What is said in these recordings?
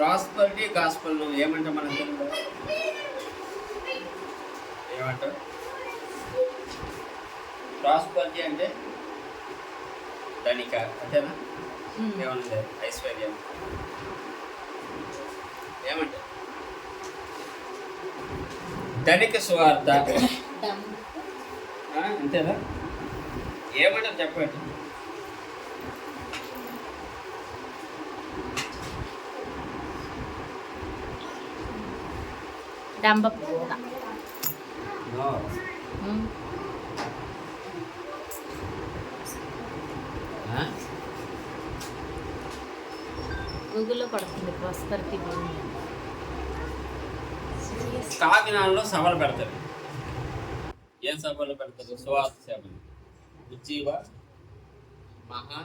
Prosperity gospel ఏమంటాం మనం తెలుగులో? ఏమంటారు? ప్రాస్పరిటీ అంటే ధనిక అంతేనా? ఏమన్నా ఐశ్వర్యం ఏమంటారు? ధనిక సువార్త అంతేనా? ఏమంటారు చెప్పండి. గూగుల్లో పడుతుంది ప్రాస్పరిటీ. కాకినాడలో సభలు పెడతారు. ఏం సభలు పెడతారు? సువార్త సభలు, ఉజ్జీవ మహా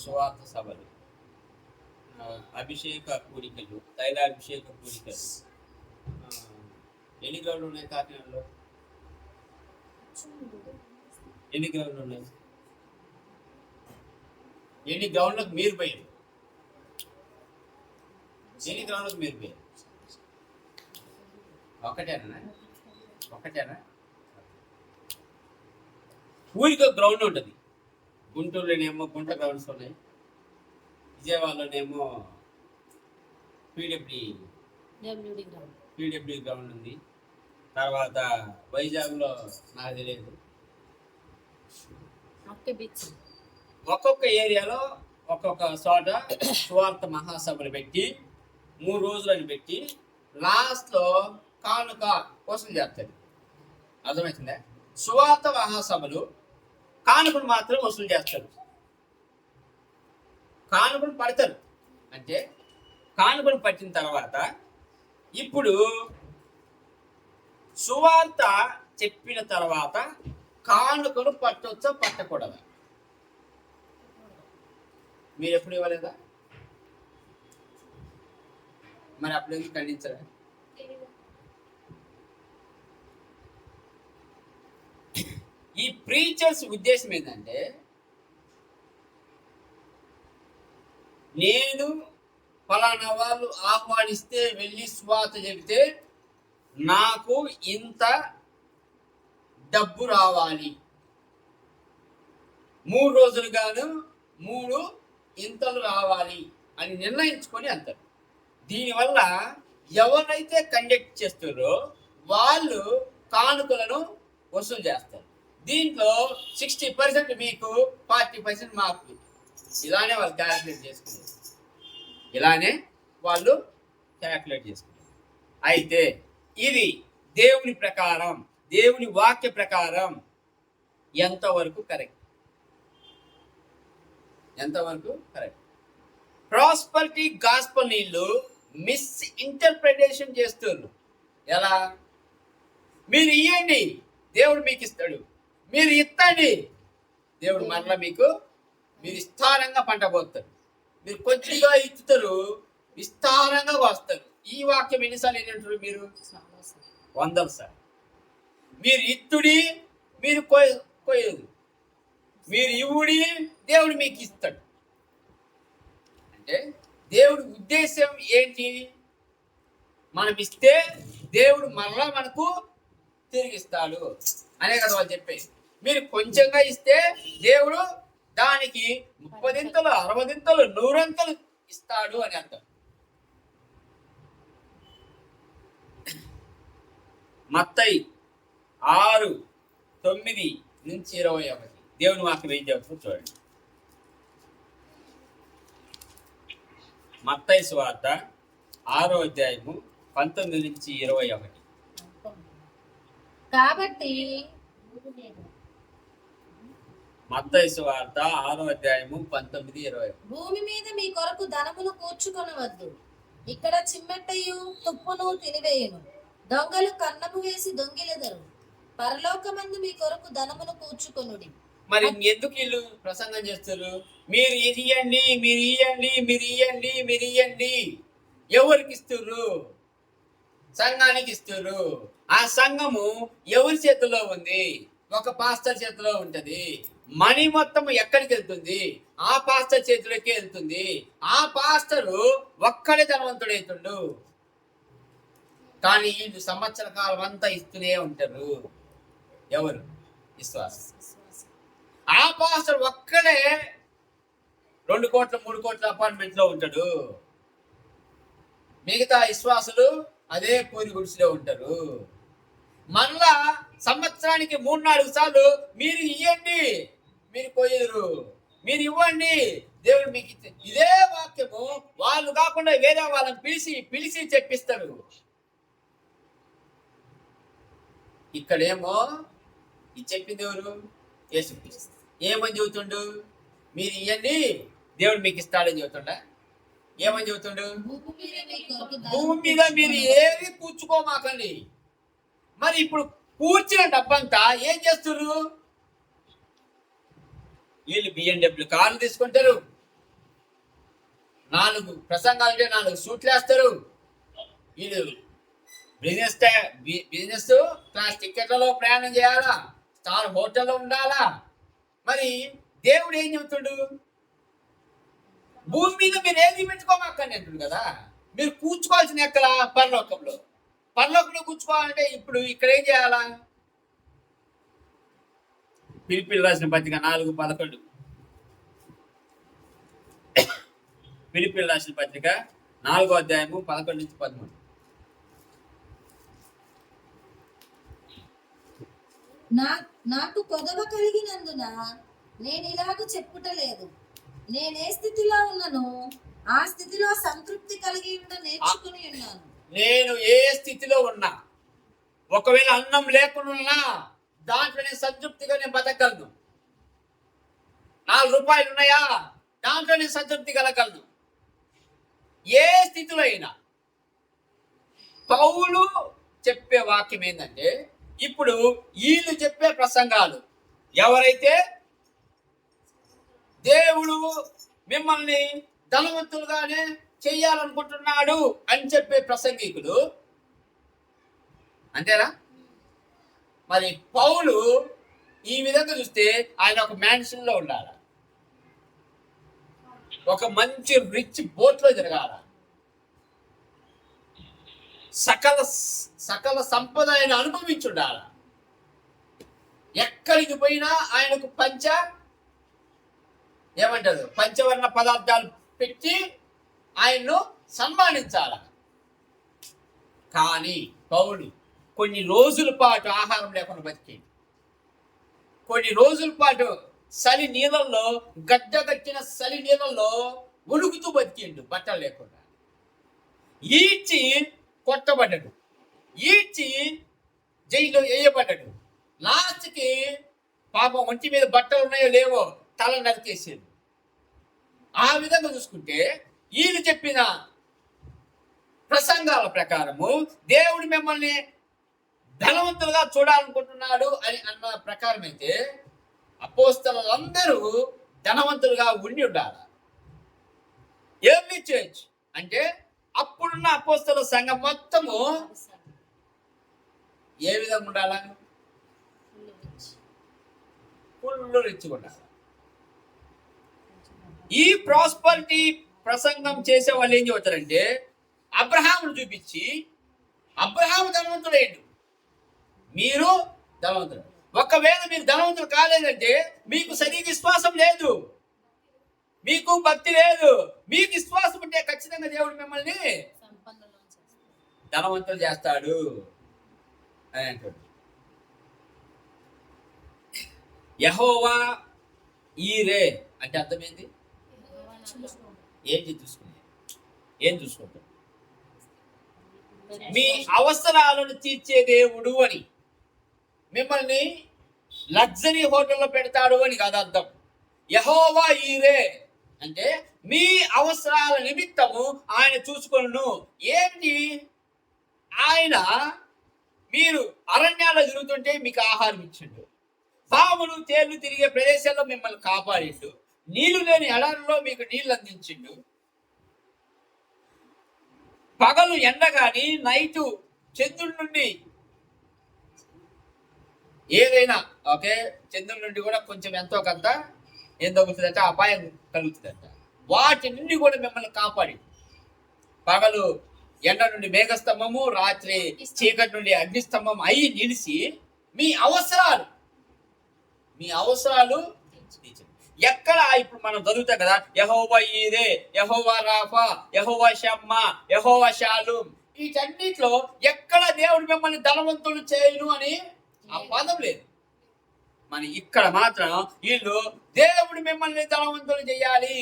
సువార్త సభలు, అభిషేక కూడికలు, తైలాభిషేక కూడికలు. ఎన్ని గ్రౌండ్లు ఉన్నాయి కాకినాడలో? ఎన్ని గ్రౌండ్లు ఉన్నాయి? ఎన్ని గ్రౌండ్లకు మీరు పోయారు? ఎన్ని గ్రౌండ్లకు మీరు పోయారు? ఒకటేనా? ఊరికి ఒక గ్రౌండ్ ఉంటుంది. గుంటూరులోనేమో గుంట గ్రౌండ్స్ ఉన్నాయి, విజయవాడలోనేమో పీడబ్ల్యూ గ్రౌండ్ ఉంది. తర్వాత వైజాగ్లో నాకు తెలియదు. ఒక్కొక్క ఏరియాలో ఒక్కొక్క చోట సువార్త మహాసభలు పెట్టి 3 రోజులని పెట్టి లాస్ట్లో కానుక వసూలు చేస్తారు. అర్థమవుతుందా? సువార్త మహాసభలు కానుకను మాత్రం వసూలు చేస్తారు. కానుకను పడతారు అంటే కానుకను పట్టిన తర్వాత ఇప్పుడు సువార్త చెప్పిన తర్వాత కానుకను పట్టవచ్చా పట్టకూడదా? మీరు ఎప్పుడు ఇవ్వలేదా? మరి అప్పుడు ఎందుకు ఖండించరా? ఈ ప్రీచర్స్ ఉద్దేశం ఏంటంటే, నేను ఫలానా వాళ్ళు ఆహ్వానిస్తే వెళ్ళి సువార్త చెబితే నాకు ఇంత డబ్బు రావాలి, 3 రోజులు గాను 3 ఇంతలు రావాలి అని నిర్ణయించుకొని అంటారు. దీనివల్ల ఎవరైతే కండక్ట్ చేస్తారో వాళ్ళు కానుకలను వసూలు చేస్తారు. దీంట్లో 60% మీకు, 40% మాకు. ఇలానే వాళ్ళు క్యాల్కులేట్ చేసుకున్నారు. అయితే ఇది దేవుని ప్రకారం, దేవుని వాక్య ప్రకారం ఎంతవరకు కరెక్ట్? ప్రాస్పరిటీ గాస్పల్ నీళ్ళు మిస్ఇంటర్ప్రిటేషన్ చేస్తున్నారు. ఎలా? మీరు ఇవ్వండి, దేవుడు మీకు ఇస్తాడు. మీరు ఇస్తండి, దేవుడు మరలా మీకు, మీరు విస్తారంగా పంట పోతారు. మీరు కొద్దిగా ఇచ్చుతారు, విస్తారంగా వస్తారు. ఈ వాక్యం ఎన్నిసార్లు ఏంటంటారు మీరు? 100 సార్లు. మీరు ఇత్తుడి, మీరు కొయ్యదు. మీరు ఇవ్వుడి, దేవుడు మీకు ఇస్తాడు. అంటే దేవుడి ఉద్దేశం ఏంటి? మనం ఇస్తే దేవుడు మరలా మనకు తిరిగిస్తాడు అనే కదా వాళ్ళు చెప్పేది. మీరు కొంచెంగా ఇస్తే దేవుడు దానికి 30 దింతలు, 60 దింతలు, 100 అంతలు ఇస్తాడు అని అర్థం. మత్తయి 6:9-21 దేవుని వాక్యం ఏం చెప్తుందో చూడండి. మత్తయి సువార్త 6:19-21. కాబట్టి మత్తయి సువార్త 6:19-21. భూమి మీద మీ కొరకు ధనమును కూర్చుకొనవద్దు. ఇక్కడ చిమ్మెట్టయు తుప్పును తినివేయును, దొంగలు కన్నము వేసి దొంగిలెదరు. పరలోకమందు మీ కొరకు ధనమును కూర్చుకొనుడి. మరి ఎందుకు వీళ్ళు ప్రసంగం చేస్తారు? మీరు ఇయ్యండి, మీరు ఇయ్యండి, మీరు ఇయ్యండి, మీరు ఇయ్యండి. ఎవరికి ఇస్తున్నారు? సంఘానికి ఇస్తున్నారు. ఆ సంఘము ఎవరి చేతిలో ఉంది? ఒక పాస్టర్ చేతిలో ఉంటది. మనీ మొత్తం ఎక్కడికి వెళ్తుంది? ఆ పాస్టర్ చేతిలోకి వెళ్తుంది. ఆ పాస్టరు ఒక్కడే ధనవంతుడైతుండు. కానీ వీళ్ళు సంవత్సర కాలం అంతా ఇస్తూనే ఉంటారు. ఎవరు? విశ్వాసం. ఆ పాస్టర్ ఒక్కడే 2 కోట్ల 3 కోట్ల అపార్ట్మెంట్ లో ఉంటాడు. మిగతా విశ్వాసులు అదే పూరి గుడిసెలో ఉంటారు. మళ్ళా సంవత్సరానికి 3-4 సార్లు మీరు ఇవ్వండి, మీరు పోయారు, మీరు ఇవ్వండి, దేవుడు మీకు ఇదే వాక్యము వాళ్ళు కాకుండా వేరే వాళ్ళని పిలిచి చెప్పిస్తారు. ఇక్కడేమో ఇది చెప్పింది ఎవరు? యేసుక్రీస్తు. ఏమని చెబుతుండు? మీరు ఇవ్వండి, దేవుడు మీకు ఇస్తాడని చెబుతుండ. ఏమని చెబుతుండు? భూమి మీద మీరు ఏది కూర్చుకోమాకండి. మరి ఇప్పుడు కూర్చిన డబ్బంతా ఏం చేస్తున్నారు? వీళ్ళు BMW కార్లు తీసుకుంటారు, 4 ప్రసంగాలంటే 4 సూట్లు వేస్తారు. వీళ్ళు బిజినెస్ క్లాస్ టికెట్లలో ప్రయాణం చేయాలా, స్టార్ హోటల్లో ఉండాలా. మరి దేవుడు ఏం చెబుతాడు? భూమి మీద మీరు ఏది పెట్టుకోమాకండి అంటుంది కదా. మీరు కూర్చుకోవాల్సిన ఎక్కడ? పరలోకంలో. పరలోకంలో కూర్చుకోవాలంటే ఇప్పుడు ఇక్కడ ఏం చేయాలా? ఫిలిప్పీయులకు రాసిన పత్రిక 4:11. ఫిలిప్పీయులకు రాసిన పత్రిక 4వ అధ్యాయము 11 నుంచి 13. నాకు కొదవ కలిగినందున నేను ఇలాగ చెప్పుటలేదు. నేనే స్థితిలో ఉన్నను ఆ స్థితిలో సంతృప్తి కలిగి నేర్చుకుని ఉన్నాను. నేను ఏ స్థితిలో ఉన్నా, ఒకవేళ అన్నం లేకుండా దాంట్లో నేను సంతృప్తిగా నేను బతకగలను. 4 రూపాయలు ఉన్నాయా, దాంట్లో నేను సంతృప్తి కలగలను. ఏ స్థితిలో అయినా. పౌలు చెప్పే వాక్యం ఏంటంటే, ఇప్పుడు వీళ్ళు చెప్పే ప్రసంగాలు, ఎవరైతే దేవుడు మిమ్మల్ని ధనవంతులుగానే చెయ్యాలనుకుంటున్నాడు అని చెప్పే ప్రసంగికులు అంతేనా? మరి పౌలు ఈ విధంగా చూస్తే ఆయన ఒక మ్యాన్షన్ లో ఉండాలి, ఒక మంచి రిచ్ బోట్ లో జరగాల, సకల సంపద ఆయన అనుభవించి ఉండాలి. ఎక్కడికి పోయినా ఆయనకు పంచవర్ణ పదార్థాలు పెట్టి ఆయన్ను సన్మానించాల. కానీ పౌలు కొన్ని రోజుల పాటు ఆహారం లేకుండా బతికింది. కొన్ని రోజుల పాటు చలి నీళ్ళల్లో, గడ్డ కట్టిన చలి నీళ్ళల్లో ఉడుకుతూ బతికిండు, బట్టలు లేకుండా. ఈడ్చి కొట్టబడ్డాడు, ఈడ్చి జైల్లో వేయబడ్డాడు. లాస్ట్కి పాపం ఒంటి మీద బట్టలు ఉన్నాయో లేవో తల నరికేసాడు. ఆ విధంగా చూసుకుంటే వీళ్ళు చెప్పిన ప్రసంగాల ప్రకారము దేవుడు మిమ్మల్ని ధనవంతులుగా చూడాలనుకుంటున్నాడు అని అన్న ప్రకారం అయితే అపోస్తలులందరూ ధనవంతులుగా ఉండి ఉండాలి. ఎర్లీ చర్చ్ అంటే అప్పుడున్న అపోస్తల సంఘం మొత్తము ఏ విధంగా ఉండాలా? ఫుల్ రిచ్గా ఉండాలి. ఈ ప్రాస్పరిటీ ప్రసంగం చేసే వాళ్ళు ఏం చెబుతారంటే, అబ్రహామును చూపించి, అబ్రహాము ధనవంతుడేండు, మీరు ధనవంతుడు. ఒకవేళ మీరు ధనవంతులు కాలేదంటే మీకు సరి విశ్వాసం లేదు, మీకు భక్తి లేదు. మీకు విశ్వాసం ఉంటే ఖచ్చితంగా దేవుడు మిమ్మల్ని ధనవంతులు చేస్తాడు అని అంటాడు. యెహోవా ఈరే అంటే అర్థమైంది. ఏంటి చూసుకునే? ఏం చూసుకుంటాడు? మీ అవసరాలను తీర్చే దేవుడు అని. మిమ్మల్ని లగ్జరీ హోటల్లో పెడతాడు అని కాదు అర్థం. యెహోవా ఈరే అంటే మీ అవసరాల నిమిత్తము ఆయన చూసుకొను. ఏంటి? ఆయన మీరు అరణ్యాల్లో తిరుగుతుంటే మీకు ఆహారం ఇచ్చిండు, పాములు తేళ్లు తిరిగే ప్రదేశాల్లో మిమ్మల్ని కాపాడిండు, నీళ్లు లేని ఎడారిలో మీకు నీళ్లు అందించిండు, పగలు ఎండ గాని నైటు చంద్రుడి నుండి ఏదైనా ఓకే, చంద్రుడి నుండి కూడా కొంచెం ఎంతో కొంత ఏం తగ్గుతుందంట, అపాయం కలుగుతుందంట. వాటి నుండి కూడా మిమ్మల్ని కాపాడి, పగలు ఎండ నుండి మేఘస్తంభము, రాత్రి చీకటి నుండి అగ్నిస్తంభం అయి నిలిచి మీ అవసరాలు తీర్చండి. ఎక్కడ ఇప్పుడు మనం చదువుతాం కదా, యెహోవా ఈరే, యెహోవా రాఫా, యెహోవా షమ్మా, యెహోవా షాలూం, వీటన్నిటిలో ఎక్కడ దేవుడు మిమ్మల్ని ధనవంతులు చేయను అని ఆ పదం లేదు. మన ఇక్కడ మాత్రం వీళ్ళు దేవుడు మిమ్మల్ని ధనవంతులు చేయాలి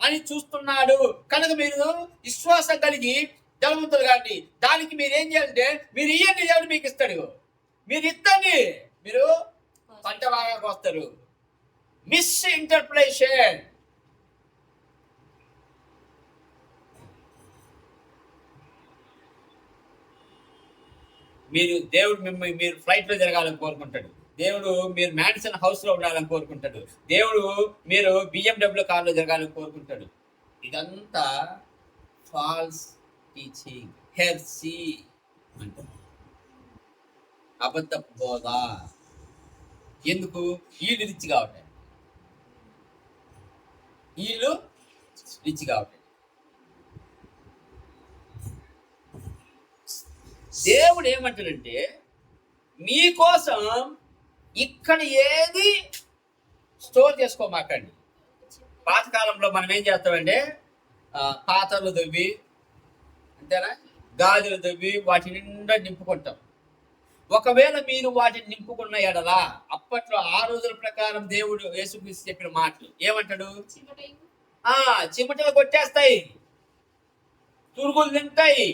అని చూస్తున్నాడు కనుక మీరు విశ్వాసం కలిగి ధనవంతులు కాండి. దానికి మీరు ఏం చేయాలంటే, మీరు ఇయ్యండి, దేవుడు మీకు ఇస్తాడు. మీరు ఇద్దండి, మీరు పంట బాగా వస్తారు. Miss interpretation. దేవుడు మిమ్మల్ని మీరు ఫ్లైట్ లో జరగాలని కోరుకుంటాడు. దేవుడు మీరు మ్యాన్షన్ హౌస్ లో ఉండాలని కోరుకుంటాడు. దేవుడు మీరు BMW కార్లో జరగాలని కోరుకుంటాడు. ఇదంతా ఫాల్స్ టీచింగ్, హెర్సీ అంటారు, అబద్ధ బోధ. ఎందుకు? వీళ్ళు రిచ్ కావటానికి, దేవుడు ఏమంటాడంటే, మీకోసం ఇక్కడ ఏది స్టోర్ చేసుకోమాకండి. పాతకాలంలో మనం ఏం చేస్తామంటే, పాత్రలు దవ్వి, అంతేనా, గాజులు దవ్వి వాటి నిండా నింపుకుంటాం. ఒకవేళ మీరు వాటిని నింపుకున్న ఎడలా, అప్పట్లో ఆ రోజుల ప్రకారం దేవుడు యేసుక్రీస్తు చెప్పిన మాటలు ఏమంటాడు, చిమటలు కొట్టేస్తాయి, తురుగులు తింటాయి.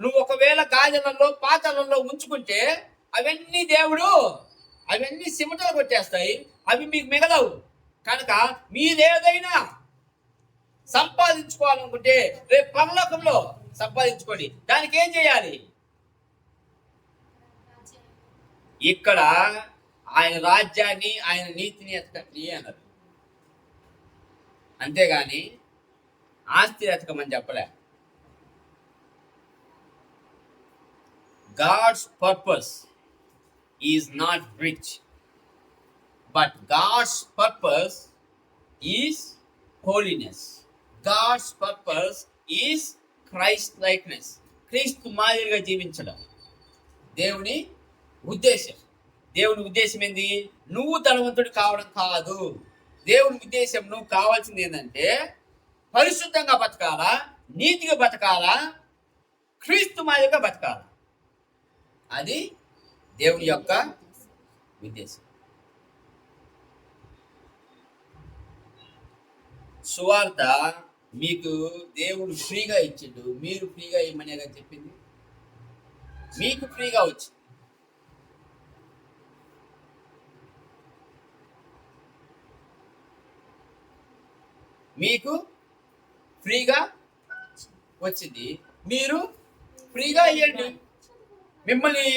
నువ్వు ఒకవేళ గాజులలో పాత్రలలో ఉంచుకుంటే అవన్నీ సిమటలు కొట్టేస్తాయి, అవి మీకు మిగలవు. కనుక మీరేదైనా సంపాదించుకోవాలనుకుంటే రేపు పరలోకంలో సంపాదించుకోండి. దానికి ఏం చేయాలి? ఇక్కడ ఆయన రాజ్యాన్ని, ఆయన నీతిని ఎతకండి అన్నారు. అంతేగాని ఆస్తి ఎతకమని చెప్పలే. God's purpose is not rich, but God's purpose is holiness. God's purpose is Christ likeness. క్రీస్తు మాదిరిగా జీవించడం దేవుని ఉద్దేశం. దేవుని ఉద్దేశం ఏంది? నువ్వు ధనవంతుడు కావడం కాదు. దేవుని ఉద్దేశం నువ్వు కావాల్సింది ఏంటంటే, పరిశుద్ధంగా బతకాలా, నీతిగా బతకాలా, క్రీస్తు మాదిరిగా బతకాలా. అది దేవుని యొక్క ఉద్దేశం. సువార్త మీకు దేవుడు ఫ్రీగా ఇచ్చిండు, మీరు ఫ్రీగా ఇమ్మనేగా చెప్పింది. మీకు ఫ్రీగా వచ్చింది. మీకు ఫ్రీగా వచ్చింది, మీరు ఫ్రీగా ఇవ్వండి. మిమ్మల్ని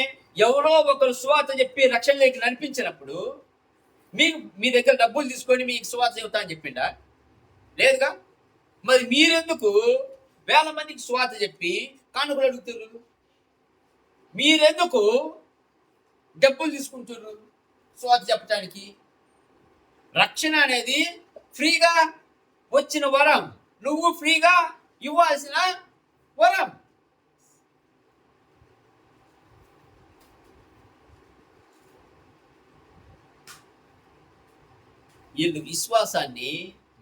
ఎవరో ఒకరు సువార్త చెప్పి రక్షణలోకి నడిపించినప్పుడు మీ దగ్గర డబ్బులు తీసుకొని మీకు సువార్త చెబుతా అని చెప్పిండా? లేదుగా. మరి మీరెందుకు వేల మందికి సువార్త చెప్పి కానుకలు అడుగుతున్నారు? మీరెందుకు డబ్బులు తీసుకుంటున్నారు సువార్త చెప్పడానికి? రక్షణ అనేది ఫ్రీగా వచ్చిన వరం, నువ్వు ఫ్రీగా ఇవ్వాల్సిన వరం. వీళ్ళు విశ్వాసాన్ని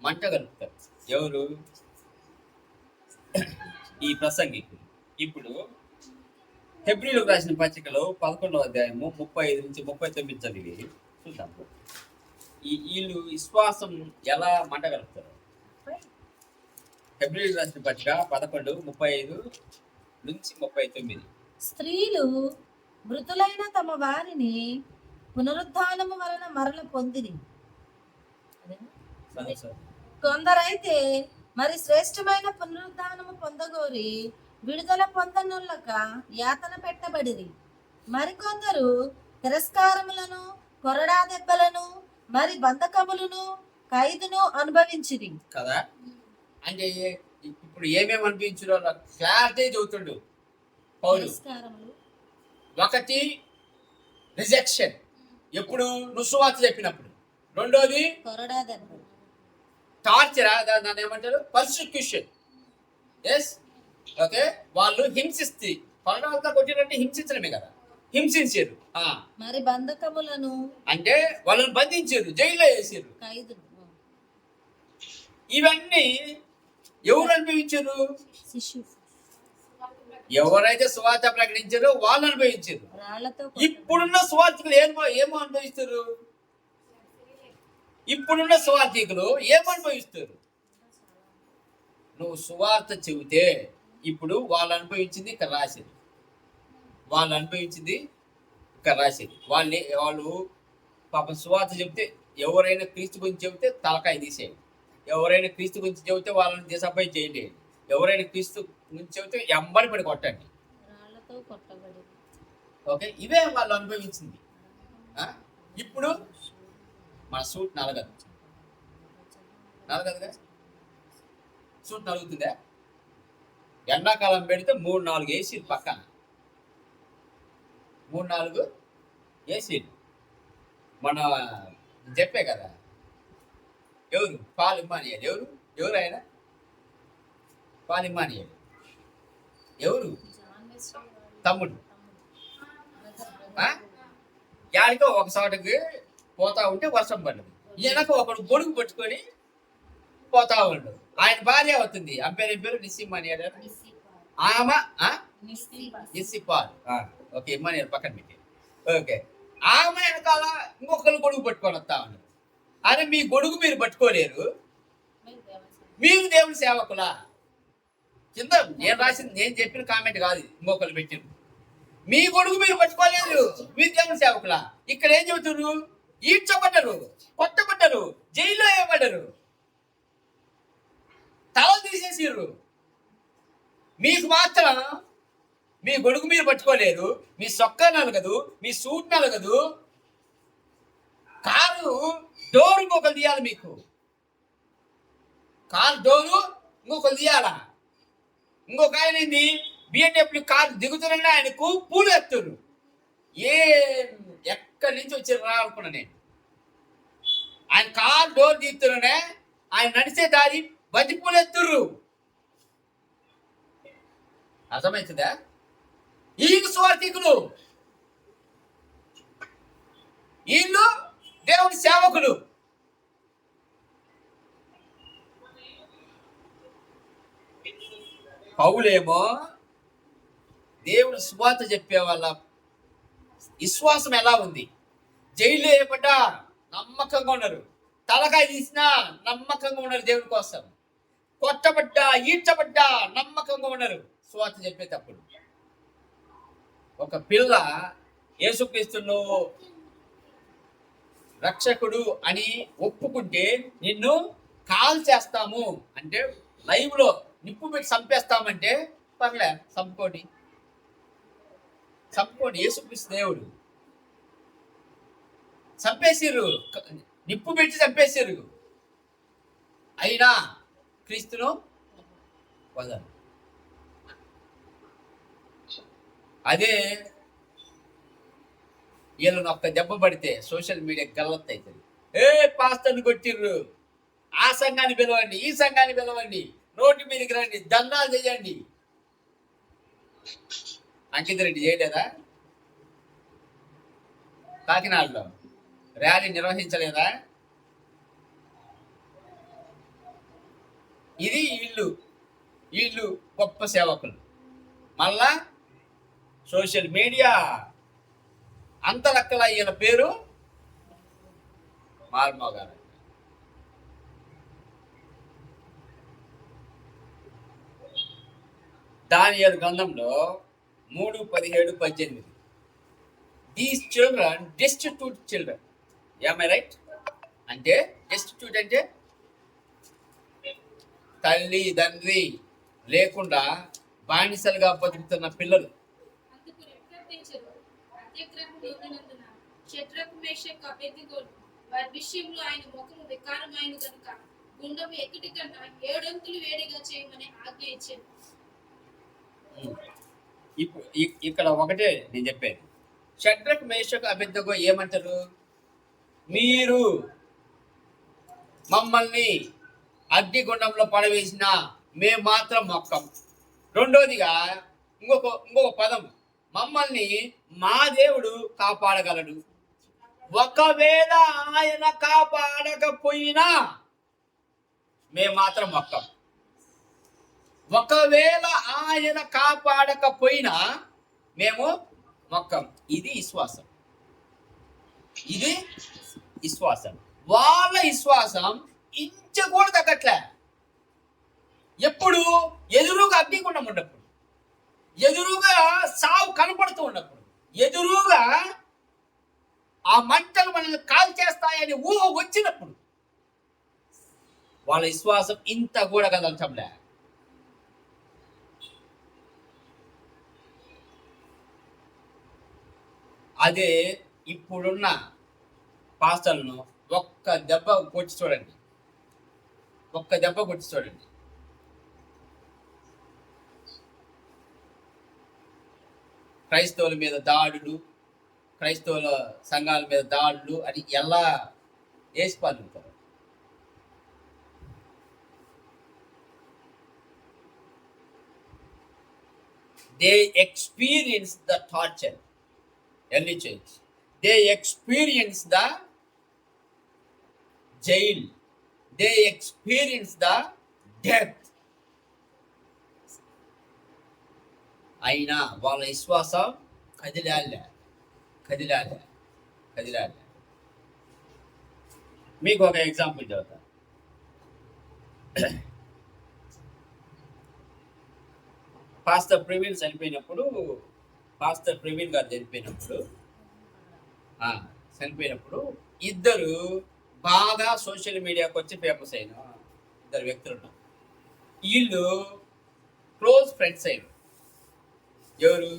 మంటగలుపుతారు. ఎవరు? ఈ ప్రసంగికులు. ఇప్పుడు హెబ్రీయులకు రాసిన పత్రికలో 11వ అధ్యాయము 35 నుంచి 39 చదివి చూద్దాం. వీళ్ళు విశ్వాసం ఎలా మంటగలుపుతారు. హెబ్రీయులకు రాసిన పత్రిక 11:35 నుంచి 39. స్త్రీలు మృతులైన తమ వారిని పునరుద్ధానము వలన మరల పొందిరి. కొందరైతే మరి శ్రేష్టమైన పునరుద్ధానము పొందగోరి విడుదల పొందనులక యాతన పెట్టబడిరి. మరికొందరు తిరస్కారములను, కొరడా దెబ్బలను, మరి బంధకములను, ఖైదును అనుభవించిరి కదా. అంటే ఇప్పుడు ఏమేమి అనిపించారో క్లారిటీ చదువుతుండు పౌలు. ఒకటి రిజెక్షన్, ఎప్పుడు నువ్వు సువార్త చెప్పినప్పుడు. రెండోది కొరడా దెబ్బ. టార్చరా, దాన్ని ఏమంటారు, పర్సిక్యూషన్. Yes, okay. వాళ్ళు హింసిస్తే, కొరడాలతో కొట్టినట్టు హింసించడమే కదా, హింసించారు. మరి బంధకములను అంటే వాళ్ళని బంధించారు, జైల్లో వేసారు. ఖైదులు ఇవన్నీ ఎవరు అనుభవించారు? శిశువు ఎవరైతే సువార్త ప్రకటించారో వాళ్ళు అనుభవించారు. రాళ్లతో ఇప్పుడున్న సువార్థికులు ఏమో అనుభవిస్తారు? ఇప్పుడున్న సువార్థికులు ఏమో అనుభవిస్తారు? నువ్వు సువార్త చెబితే ఇప్పుడు వాళ్ళు అనుభవించింది ఇక్కడ రాసేది, వాళ్ళు అనుభవించింది ఇక్కడ రాసేది. వాళ్ళు పాపం సువార్త చెబితే, ఎవరైనా క్రీస్తు గురించి చెబితే తలకాయ తీసేయండి, ఎవరైనా క్రీస్తు గురించి చెబితే వాళ్ళని డిసప్పాయి చేయండి, ఎవరైనా క్రీస్తు గురించి చెబితే ఎంబడి పడి కొట్టండి. రాళ్లతో కొట్టబడి. ఓకే, ఇవే వాళ్ళు అనుభవించింది. ఇప్పుడు మన సూట్ నలగదుగా, సూట్ నలుగుతుందా? ఎండాకాలం పెడితే 3-4 ఏసీలు పక్కన, 3-4 ఏసీలు. మన చెప్పే కదా, ఎవరు పాల్ ఇమ్మానియాలు, ఎవరు ఆయన పాల్ ఇమ్మానియాలు, ఎవరు తమ్ముడు. యాడికో ఒక చోటకి పోతా ఉంటే వర్షం పడ్డది, వెనక ఒకడు గొడుగు పట్టుకొని పోతా ఉన్నాడు. ఆయన భార్య అవుతుంది, ఆమె పేరు నిస్సిమ్మానియాలు. ఆమె నిస్సిపాల్. ఓకే, ఇమ్మానియాలు పక్కన పెట్టి. ఓకే, ఆమె వెనకాల ఇంకొకరు గొడుగు పట్టుకొని వస్తా ఉన్నారు. అరే, మీ గొడుగు మీరు పట్టుకోలేరు, మీరు దేవుని సేవకులా? కింద నేను చెప్పిన కామెంట్ కాదు, ఇంకొకరు పెట్టింది. మీ గొడుగు మీరు పట్టుకోలేదు, మీరు దేవుని సేవకులా? ఇక్కడ ఏం చెబుతున్నారు? ఈడ్చబడ్డరు, కొట్టబడ్డరు, జైల్లో వేయబడ్డరు, తల తీసేసిర్రు. మీకు మాత్రం మీ గొడుగు మీరు పట్టుకోలేరు, మీ సొక్కా నలగదు, మీ సూట్ నలగదు, కారు డోరు ఇంకొకరు తీయాలి, మీకు కారు డోరు ఇంకొకరు తీయాలా? ఇంకొక ఆయన ఏంది, బిఎండబ్ల్యూ కారు దిగుతున్నా ఆయనకు పూలు ఎత్తురు. ఎక్కడి నుంచి వచ్చారు రా అనుకున్నా నేను. ఆయన కారు డోర్ తీస్తున్నానే, ఆయన నడిచే దారి బంతి పూలు ఎత్తుర్రు. అర్థమవుతుందా? వీళ్ళు స్వార్థికులు, వీళ్ళు దేవుని సేవకులు. పౌలేమో దేవుని సువార్త చెప్పే వాళ్ళ విశ్వాసం ఎలా ఉంది? జైలు వేయబడ్డా నమ్మకంగా ఉన్నారు, తలకాయ తీసినా నమ్మకంగా ఉన్నారు దేవుని కోసం, కొట్టబడ్డా ఈడ్చబడ్డా నమ్మకంగా ఉన్నారు సువార్త చెప్పేటప్పుడు. ఒక పిల్ల యేసుక్రీస్తును రక్షకుడు అని ఒప్పుకుంటే నిన్ను కాల్ చేస్తాము అంటే, లైవ్ లో నిప్పు పెట్టి చంపేస్తామంటే పర్లే, చంపుకోండి. యేసుక్రీస్తు దేవుడు చంపేసిర్రు, నిప్పు పెట్టి చంపేసిర్రు, అయినా క్రీస్తును వదలు. అదే వీళ్ళని ఒక్క దెబ్బ పడితే సోషల్ మీడియా గల్లత్ అవుతుంది. పాస్టర్ని కొట్టిర్రు, ఆ సంఘాన్ని పిలవండి, ఈ సంఘాన్ని పిలవండి, రోడ్డు మీదకి రండి, దండాలు చేయండి. అంకిత్ రెడ్డి చేయలేదా? కాకినాడలో ర్యాలీ నిర్వహించలేదా? ఇది వీళ్ళు గొప్ప సేవకులు. మళ్ళా సోషల్ మీడియా అంతలక్కల ఈయన పేరు మార్మోగారు. దానియేలు గ్రంథంలో 3:17-18 these children destitute children. Am I right? అంటే డెస్టిట్యూట్ అంటే తల్లి తండ్రి లేకుండా బానిసలుగా బతుకుతున్న పిల్లలు. షద్రకు మేషకు అబేద్నెగోలు వారి విషయంలో ఆయన ముఖము వికారమైన గనుక గుండము ఎక్కటి కన్నా 7 అంతులు వేడిగా చేయమని ఆజ్ఞ ఇచ్చాను. ఇక్కడ ఒకటే నేను చెప్పేది, షద్రకు మేషకు అబేద్నెగో ఏమంటారు? మీరు మమ్మల్ని అగ్నిగుండంలో పడవేసిన మేము మాత్రం మొక్కం. రెండోదిగా ఇంకొక పదం, మమ్మల్ని మా దేవుడు కాపాడగలడు. ఒకవేళ ఆయన కాపాడకపోయినా మేము మాత్రం మొక్కం. ఒకవేళ ఆయన కాపాడకపోయినా మేము మొక్కం. ఇది విశ్వాసం. ఇది విశ్వాసం. వాళ్ళ విశ్వాసం ఇంచ కూడా తగ్గట్లే. ఎప్పుడు ఎదురుగా అగ్నిగుండం ఉన్నప్పుడు, ఎదురుగా సావు కనపడుతూ ఉన్నప్పుడు, ఎదురుగా ఆ మంటలు మనల్ని కాల్ చేస్తాయని ఊహ వచ్చినప్పుడు వాళ్ళ విశ్వాసం ఇంత కూడా కదలటంలే. అదే ఇప్పుడున్న పాస్టర్లను ఒక్క దెబ్బ కొట్టి చూడండి, ఒక్క దెబ్బ కొట్టి చూడండి. క్రైస్తవుల మీద దాడులు, క్రైస్తవుల సంఘాల మీద దాడులు అని ఎలా వేసి పాల్గొంటారు. They experience the torture. Early church. They experience the jail. They experience the death. అయినా వాళ్ళ విశ్వాసం కదిలాలే. మీకు ఒక ఎగ్జాంపుల్ చెబుతా. పాస్టర్ ప్రవీణ్ గారు చనిపోయినప్పుడు ఇద్దరు బాగా సోషల్ మీడియాకి వచ్చి ఫేమస్ అయిన ఇద్దరు వ్యక్తులు ఉన్నారు. వీళ్ళు క్లోజ్ ఫ్రెండ్స్ అయిన. ఎవరు?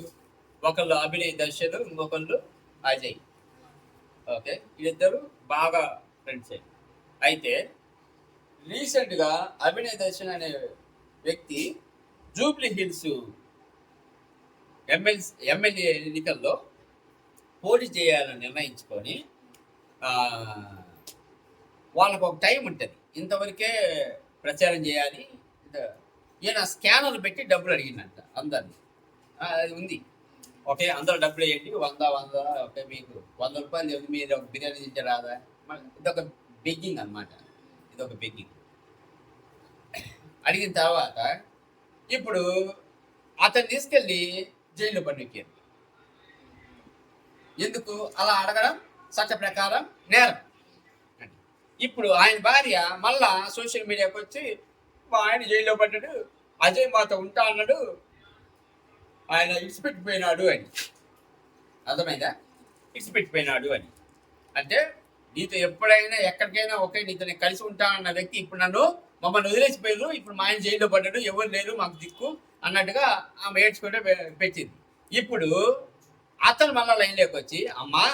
ఒకళ్ళు అభినయ్ దర్శన్, ఇంకొకళ్ళు అజయ్. ఓకే, వీళ్ళిద్దరు బాగా ఫ్రెండ్స్ అయిన. అయితే రీసెంట్గా అభినయ్ దర్శన్ అనే వ్యక్తి జూబ్లీ హిల్స్ ఎమ్మెల్యే ఎన్నికల్లో పోటీ చేయాలని నిర్ణయించుకొని వాళ్ళకు ఒక టైం ఉంటుంది, ఇంతవరకే ప్రచారం చేయాలి. ఈయన స్కానర్లు పెట్టి డబ్బులు అడిగిందంట అందరినీ. అది ఉంది. ఓకే, అందరూ డబ్బులు వేయండి, 100 ఓకే, మీకు 100 రూపాయలు మీరు ఒక బిర్యానీ తింటే రాదా. ఇదొక బెగ్గింగ్ అనమాట. అడిగిన తర్వాత ఇప్పుడు అతన్ని తీసుకెళ్ళి జైల్లో పన్నెక్కారు. ఎందుకు అలా అడగడం? చట్ట ప్రకారం నేరం. ఇప్పుడు ఆయన భార్య మళ్ళా సోషల్ మీడియాకి వచ్చి మా ఆయన జైల్లో పడ్డాడు, అజయ్ మాతో ఉంటా అన్నాడు, ఆయన ఇడిచిపెట్టిపోయినాడు అని. అర్థమైందా? ఇడిచిపెట్టిపోయినాడు అని అంటే నీతో ఎప్పుడైనా ఎక్కడికైనా ఒకే నీతో నేను కలిసి ఉంటా అన్న వ్యక్తి ఇప్పుడు మమ్మల్ని వదిలేసిపోయారు, ఇప్పుడు మా ఆయన జైల్లో పడ్డాడు, ఎవరు లేరు మాకు దిక్కు అన్నట్టుగా ఆమె ఏడ్చుకుంటే పెట్టింది. ఇప్పుడు అతను మళ్ళీ లైన్లోకి వచ్చి, అమ్మా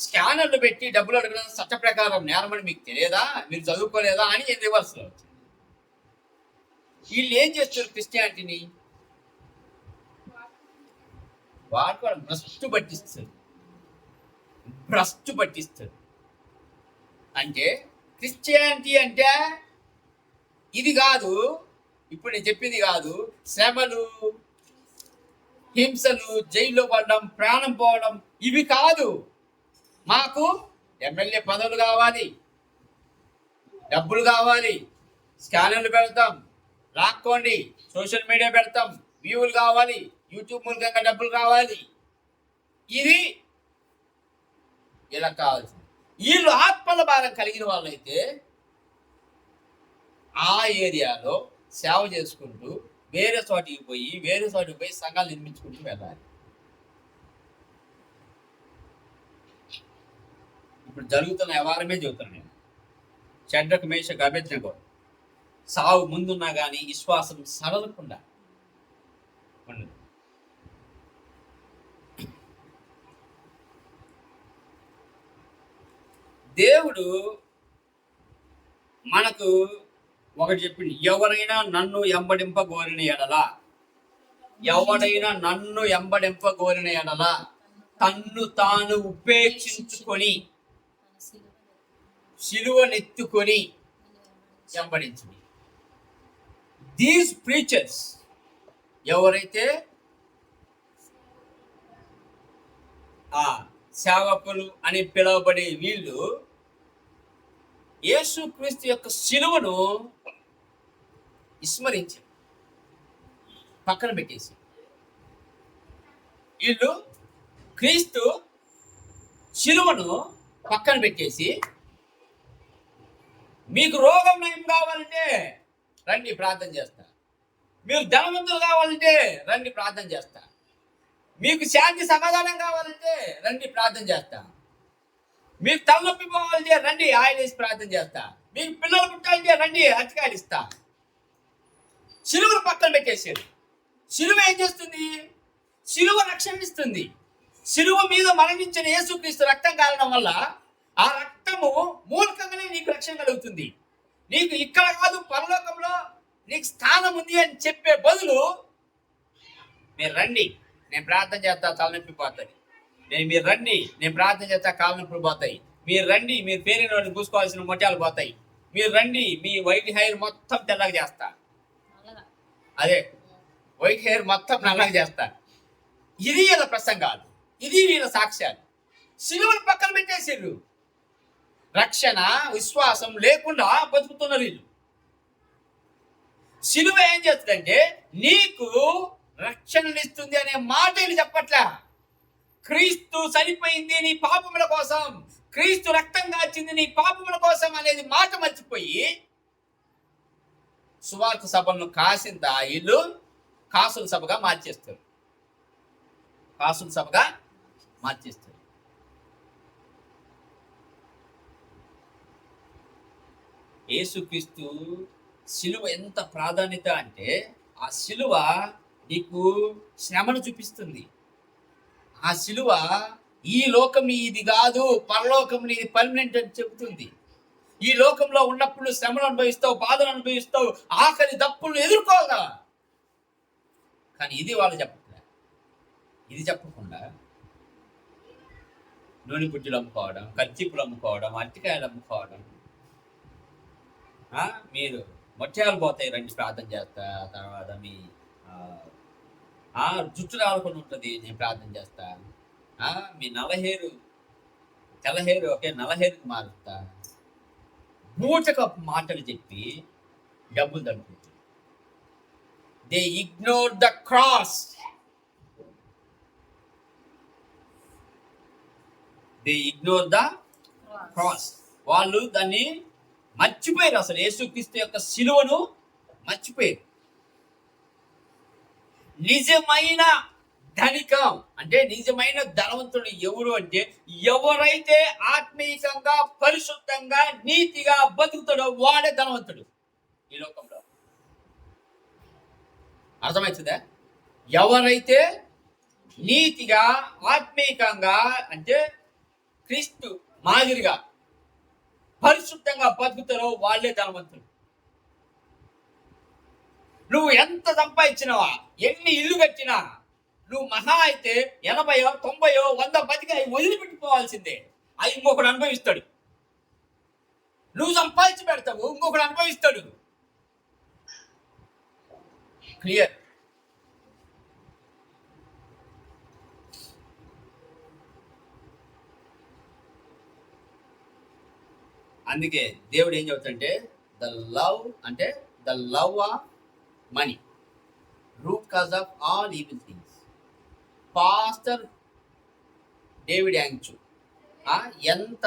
స్కానర్లు పెట్టి డబ్బులు అడగడం చట్ట ప్రకారం నేరమని మీకు తెలియదా, మీరు చదువుకోలేదా అని రివర్స్లో వచ్చింది. వీళ్ళు ఏం చేస్తారు? క్రిస్టియానిటీని వాడుకోవడం భ్రష్టు పట్టిస్తారు. అంటే క్రిస్టియానిటీ అంటే ఇది కాదు, ఇప్పుడు నేను చెప్పింది కాదు. శ్రమలు, హింసలు, జైల్లో పడడం, ప్రాణం పోవడం ఇవి కాదు. మాకు ఎమ్మెల్యే పదవులు కావాలి, డబ్బులు కావాలి, స్కానర్లు పెడతాం, లాక్కోండి, సోషల్ మీడియా పెడతాం, వ్యూలు కావాలి, యూట్యూబ్ మూలంగా డబ్బులు కావాలి. ఇది ఇలా కావాల్సింది. వీళ్ళు ఆత్మల భారం కలిగిన వాళ్ళైతే ఆ ఏరియాలో సేవ చేసుకుంటూ వేరే చోటికి పోయి సంఘాలు నిర్మించుకుంటూ వెళ్ళాలి. ఇప్పుడు జరుగుతున్న వ్యవహారమే చెబుతాను నేను. షడ్రకు, మేషకు, అబేద్నెగో సావు ముందున్నా కానీ విశ్వాసం సడలకుండా ఉండదు. దేవుడు మనకు ఒకటి చెప్పింది, ఎవరైనా నన్ను ఎంబడింపగోరిన ఎడల తన్ను తాను ఉపేక్షించుకొని సిలువనెత్తుకొని వెంబడించుడి. దీస్ ప్రీచర్స్, ఎవరైతే ఆ సేవకులు అని పిలువబడే వీళ్ళు యేసుక్రీస్తు యొక్క సిలువను విస్మరించి పక్కన పెట్టేసి, వీళ్ళు క్రీస్తు సిలువను పక్కన పెట్టేసి, మీకు రోగం నయం కావాలంటే రండి ప్రార్థన చేస్తా, మీరు ధనవంతులు కావాలంటే రండి ప్రార్థన చేస్తా, మీకు శాంతి సమాధానం కావాలంటే రండి ప్రార్థన చేస్తా, మీకు తలనొప్పి పోవాలంటే రండి ఆయిల్ వేసి ప్రార్థన చేస్తా, మీకు పిల్లలు పుట్టాలంటే రండి అరటికాయలు ఇస్తా. సిలువను పక్కన పెట్టేసాడు. సిలువ ఏం చేస్తుంది? సిలువ రక్షణ ఇస్తుంది. సిలువ మీద మరణించిన యేసుక్రీస్తు రక్తం కారణం వల్ల ఆ రక్తము మూలకంగానే నీకు రక్షణ కలుగుతుంది. నీకు ఇక్కడ కాదు పరలోకంలో నీకు స్థానం ఉంది అని చెప్పే బదులు, మీరు రండి నేను ప్రార్థన చేస్తా తలనొప్పి పోతుంది, మీరు రండి నేను ప్రార్థన చేస్తా కాళ్ళ నొప్పులు పోతాయి, మీరు రండి మీరు పేరుని పూసుకోవాల్సిన మొట్టాలు పోతాయి, మీరు రండి మీ వైట్ హెయిర్ మొత్తం తెల్లగా చేస్తా, అదే వైట్ హెయిర్ మొత్తం నల్లగా చేస్తా. ఇది వీళ్ళ ప్రసంగాలు, ఇది వీళ్ళ సాక్ష్యాలు. సిలువను పక్కన పెట్టేసారు. రక్షణ విశ్వాసం లేకుండా బతుకుతున్నారు వీళ్ళు. సిలువ ఏం చేస్తుందంటే నీకు రక్షణనిస్తుంది అనే మాట వీళ్ళు చెప్పట్లా. క్రీస్తు చనిపోయింది నీ పాపముల కోసం, క్రీస్తు రక్తం కాచింది నీ పాపముల కోసం అనేది మాట మర్చిపోయి సువార్త సభలను కాసింత వీళ్ళు కాసుల సభగా మార్చేస్తారు. కాసుల సభగా మార్చేస్తారు. యేసుక్రీస్తు సిలువ ఎంత ప్రాధాన్యత అంటే, ఆ సిలువ నీకు శ్రమను చూపిస్తుంది. ఆ సిలువ ఈ లోకం ఇది కాదు, పరలోకం ఇది పర్మనెంట్ అని చెబుతుంది. ఈ లోకంలో ఉన్నప్పుడు శ్రమను అనుభవిస్తావు, బాధలు అనుభవిస్తావు, ఆఖరి దప్పులను ఎదుర్కోగా. కానీ ఇది వాళ్ళు చెప్పట్లే. ఇది చెప్పకుండా నూనె పుట్టులు అమ్ముకోవడం, కర్చీపులు అమ్ముకోవడం, అరటికాయలు అమ్ముకోవడం, మీరు మొట్టాలు పోతాయి రండి ప్రార్థన చేస్తా, తర్వాత మీ జుట్టు రాలకుండా ఉంటుంది నేను ప్రార్థన చేస్తా, మీ నల్లహేరు తెల్లహేరు ఒకే నల్లహేరుకి మారుస్తా, మూటకపు మాటలు చెప్పి డబ్బులు దడుపుతుంది. They ignore the cross. They ignore the cross. వాళ్ళు దాన్ని మర్చిపోయారు. అసలు యేసుక్రీస్తు యొక్క సిలువను మర్చిపోయారు. నిజమైన ధనికం అంటే, నిజమైన ధనవంతుడు ఎవరు అంటే, ఎవరైతే ఆత్మీయంగా పరిశుద్ధంగా నీతిగా బతుకుతాడో వాడే ధనవంతుడు ఈ లోకంలో. అర్థమవుతుందా? ఎవరైతే నీతిగా ఆత్మీయంగా అంటే క్రీస్తు మాదిరిగా పరిశుద్ధంగా బతుకుతారో వాళ్ళే ధనవంతుడు. నువ్వు ఎంత సంపాదించినావా, ఎన్ని ఇల్లు కట్టినా, నువ్వు మహా అయితే 80, 90, 100 బతికి అవి వదిలిపెట్టిపోవాల్సిందే. అది ఇంకొకడు అనుభవిస్తాడు. నువ్వు సంపాదించి పెడతావు, ఇంకొకడు అనుభవిస్తాడు. క్లియర్? అందుకే దేవుడు ఏం చెబుతుంటే, the love of money root cause of all evil things. Pastor David యాంగ్చు ఎంత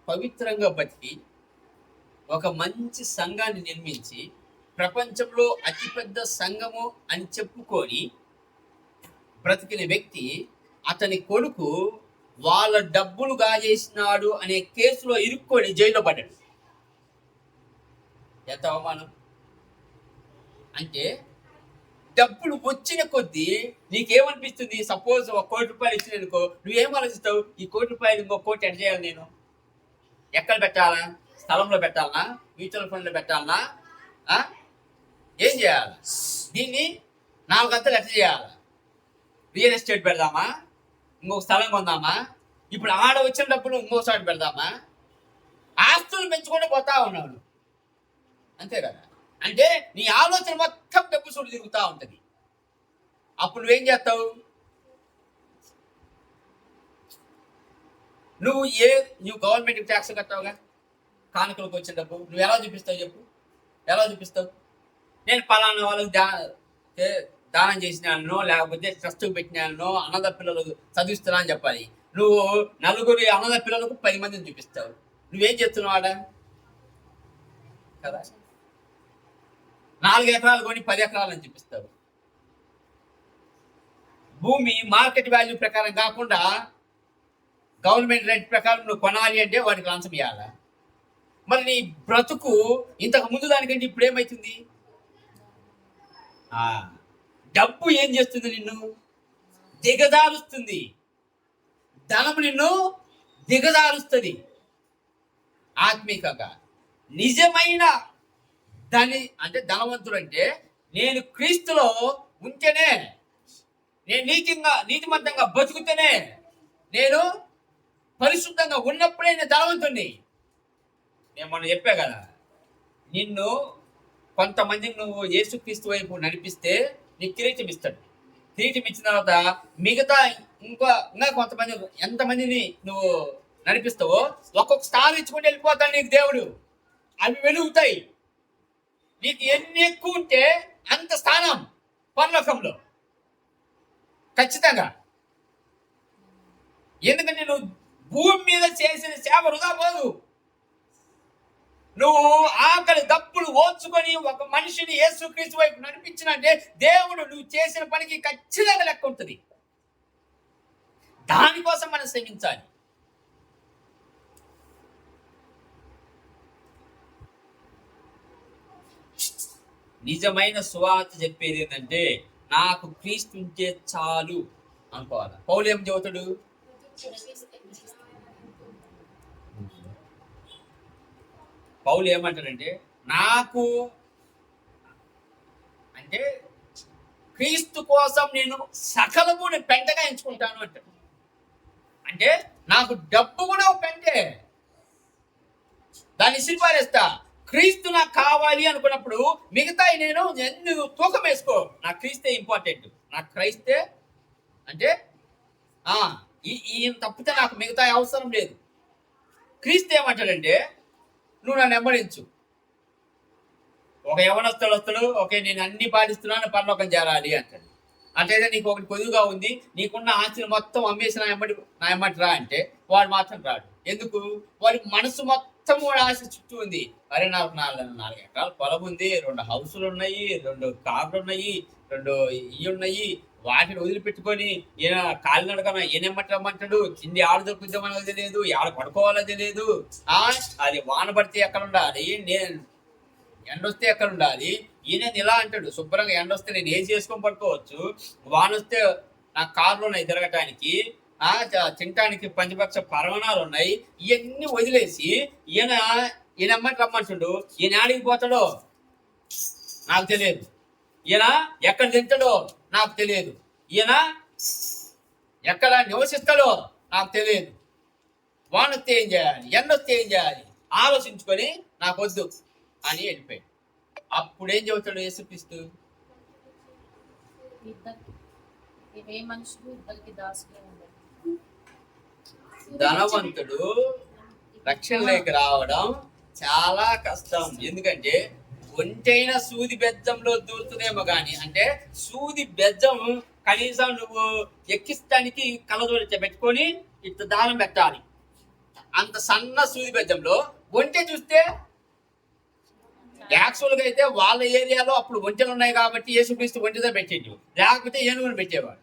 పవిత్రంగా బతికి ఒక మంచి సంఘాన్ని నిర్మించి ప్రపంచంలో అతిపెద్ద సంఘము అని చెప్పుకొని బ్రతికిన వ్యక్తి, అతని కొడుకు వాళ్ళ డబ్బులు గాజేసినాడు అనే కేసులో ఇరుక్కొని జైల్లో పడ్డాడు. ఎంత అవమానం అంటే, డబ్బులు వచ్చిన కొద్దీ నీకేమనిపిస్తుంది? సపోజ్ ఒక ₹1,00,000 ఇచ్చిననుకో, నువ్వేం ఆలోచిస్తావు? ఈ ₹1,00,000 ఇంకో కోటి ఎడ్ చేయాలి, నేను ఎక్కడ పెట్టాలా? స్థలంలో పెట్టాలనా? మ్యూచువల్ ఫండ్లో పెట్టాలనా? ఏం చేయాలి? దీన్ని 4 అంతలు ఎట్లా చేయాలి? రియల్ ఎస్టేట్ పెడదామా? ఇంకొక స్థలం కొందామా? ఇప్పుడు ఆడ వచ్చిన డబ్బులు ఇంకోసారి పెడదామా? ఆస్తులు పెంచుకుంటూ పోతా ఉన్నావు. అంతే కదా? అంటే నీ ఆలోచన మొత్తం డబ్బు చూడు తిరుగుతూ ఉంటుంది. అప్పుడు నువ్వేం చేస్తావు? నువ్వు గవర్నమెంట్కి ట్యాక్స్ కట్టావుగా, కానుకలకు వచ్చిన డబ్బు నువ్వు ఎలా చూపిస్తావు చెప్పు? ఎలా చూపిస్తావు? నేను పలానా వాళ్ళకి దానం చేసినానో, లేకపోతే ట్రస్ట్కి పెట్టినానో, అనాథ పిల్లలకు చదివిస్తున్నా అని చెప్పాలి. నువ్వు నలుగురి అనాథ పిల్లలకు 10 మందిని చూపిస్తావు. నువ్వేం చేస్తున్నావు ఆడ కదా? 4 ఎకరాలు కొని 10 ఎకరాలని చూపిస్తావు. భూమి మార్కెట్ వాల్యూ ప్రకారం కాకుండా గవర్నమెంట్ రేట్ ప్రకారం నువ్వు కొనాలి అంటే వాడికి లంచం ఇవ్వాలా? మరి నీ బ్రతుకు ఇంతకు ముందు దానికంటే ఇప్పుడు ఏమవుతుంది? డబ్బు ఏం చేస్తుంది? నిన్ను దిగజారుస్తుంది. ధనము నిన్ను దిగజారుస్తుంది. ఆత్మీకంగా నిజమైన ధనవంతుడు అంటే నేను క్రీస్తులో ఉంటేనే, నేను నీతిమంతంగా బతుకుతేనే, నేను పరిశుద్ధంగా ఉన్నప్పుడే నేను ధనవంతుడిని. నేను మొన్న చెప్పా కదా, నిన్ను కొంతమందిని నువ్వు యేసుక్రీస్తు వైపు నడిపిస్తే నీకు కిరీటం ఇస్తాడు. కిరీటం ఇచ్చిన తర్వాత మిగతా ఇంకా కొంతమంది, ఎంతమందిని నువ్వు నడిపిస్తావో ఒక్కొక్క స్టార్ ఇచ్చుకుంటూ వెళ్ళిపోతాడు నీకు దేవుడు. అవి వెలుగుతాయి. నీకు ఎన్ని ఎక్కువ ఉంటే అంత స్థానం పరలోకంలో ఖచ్చితంగా. ఎందుకంటే నువ్వు భూమి మీద చేసిన సేవ వృధా పోదు. నువ్వు ఆకలి దప్పులు ఓర్చుకొని ఒక మనిషిని యేసుక్రీస్తు వైపు నడిపించినంటే దేవుడు నువ్వు చేసిన పనికి ఖచ్చితంగా లెక్క ఉంటుంది. దానికోసం మనం శ్రమించాలి. నిజమైన సువార్త చెప్పేది ఏంటంటే నాకు క్రీస్తు ఉంటే చాలు అనుకోవాలి. పౌలు ఏం చెబుతాడు? పౌలు ఏమంటాడంటే నాకు అంటే క్రీస్తు కోసం నేను సకలము పెంటగా ఎంచుకుంటాను అంటాడు. అంటే నాకు డబ్బు కూడా ఒక పెంటే, దాన్ని సిరిపారేస్తా. క్రీస్తు నాకు కావాలి అనుకున్నప్పుడు మిగతా నేను ఎందుకు తూకం వేసుకో. నాకు క్రీస్తే ఇంపార్టెంట్. నాకు క్రైస్తే అంటే ఈయన తప్పితే నాకు మిగతా అవసరం లేదు. క్రీస్తు ఏమంటాడంటే నువ్వు నన్ను వెంబడించు. ఒక యవనస్తుడు వస్తాడు, ఓకే నేను అన్ని పాటిస్తున్నాను, పరలోకం చేరాలి అంటాడు. అంటే నీకు ఒకటి కొద్దుగా ఉంది, నీకున్న ఆస్తిని మొత్తం అమ్మేసి నా ఎమ్మటి రా అంటే వాడు మాత్రం రాడు. ఎందుకు? వాడికి మనసు మొత్తం వాడు ఆశ చుట్టూ ఉంది. అరే నాకు 4 ఎకరాల పొలం ఉంది, 2 హౌసులు ఉన్నాయి, 2 కార్లు ఉన్నాయి, 2 ఇవి ఉన్నాయి. వాటిని వదిలిపెట్టుకొని ఈయన కాలినడకన ఈయనెమ్మటి రమ్మంటాడు. తిండి ఆడ దొరుకుతామని తెలియదు, ఆడ పడుకోవాలో తెలియదు. అది వాన పడితే ఎక్కడ ఉండాలి, నేను ఎండొస్తే ఎక్కడ ఉండాలి. ఈయన ఇలా అంటాడు, శుభ్రంగా ఎండొస్తే నేను ఏం చేసుకొని పడుకోవచ్చు, వాన వస్తే నాకు కార్లు ఉన్నాయి తిరగటానికి, తినటానికి పంచపక్ష పరమాణాలు ఉన్నాయి. ఇవన్నీ వదిలేసి ఈయనమ్మటి రమ్మంటాడు. ఈయన ఆడికి పోతాడో నాకు తెలియదు, ఈయన ఎక్కడ తింటాడో నాకు తెలియదు, ఈయన ఎక్కడ నివసిస్తాడో నాకు తెలియదు. వాన వస్తే ఏం చేయాలి, ఎండ వస్తే ఏం చేయాలి ఆలోచించుకొని నాకు వద్దు అని వెళ్ళిపోయాడు. అప్పుడేం చెబుతాడు యేసుక్రీస్తు? ధనవంతుడు రక్షణలోకి రావడం చాలా కష్టం. ఎందుకంటే ఒంటైన సూది బెజ్జంలో దూరుతుందేమో కానీ, అంటే సూది బెజ్జం కనీసం నువ్వు ఎక్కిస్తానికి కళ్ళజోడి పెట్టుకొని ఇట్లా దానం పెట్టాలి. అంత సన్న సూది బెజ్జంలో ఒంటె చూస్తే, యాక్చువల్గా అయితే వాళ్ళ ఏరియాలో అప్పుడు ఒంటెలు ఉన్నాయి కాబట్టి యేసుక్రీస్తు ఒంటెతో పెట్టేది, లేకపోతే ఏనుగుని పెట్టేవాడు.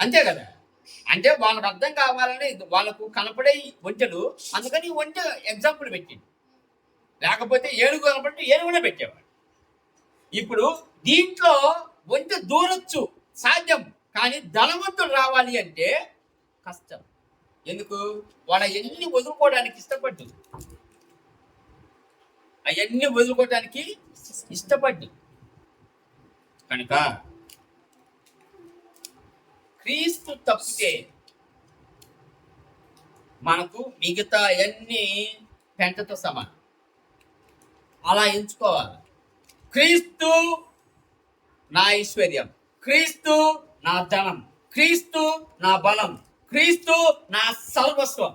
అంతే కదా? అంటే వాళ్ళకి అర్థం కావాలని వాళ్ళకు కనపడే ఒంటెలు, అందుకని ఒంటె ఎగ్జాంపుల్ పెట్టింది. లేకపోతే ఏనుగు కనపడితే ఏనుగునే పెట్టేవాడు. ఇప్పుడు దీంట్లో ఒంటె దూరొచ్చు, సాధ్యం. కానీ ధనవంతుడు రావాలి అంటే కష్టం. ఎందుకు? వాడు అవన్నీ వదులుకోవడానికి ఇష్టపడ్డు, అవన్నీ వదులుకోవడానికి ఇష్టపడ్డు. కనుక క్రీస్తు తప్పితే మనకు మిగతా అన్ని పెంటతో సమానం. అలా ఎంచుకోవాలి. క్రీస్తు నా ఐశ్వర్యం, క్రీస్తు నా ధనం, క్రీస్తు నా బలం, క్రీస్తు నా సర్వస్వం.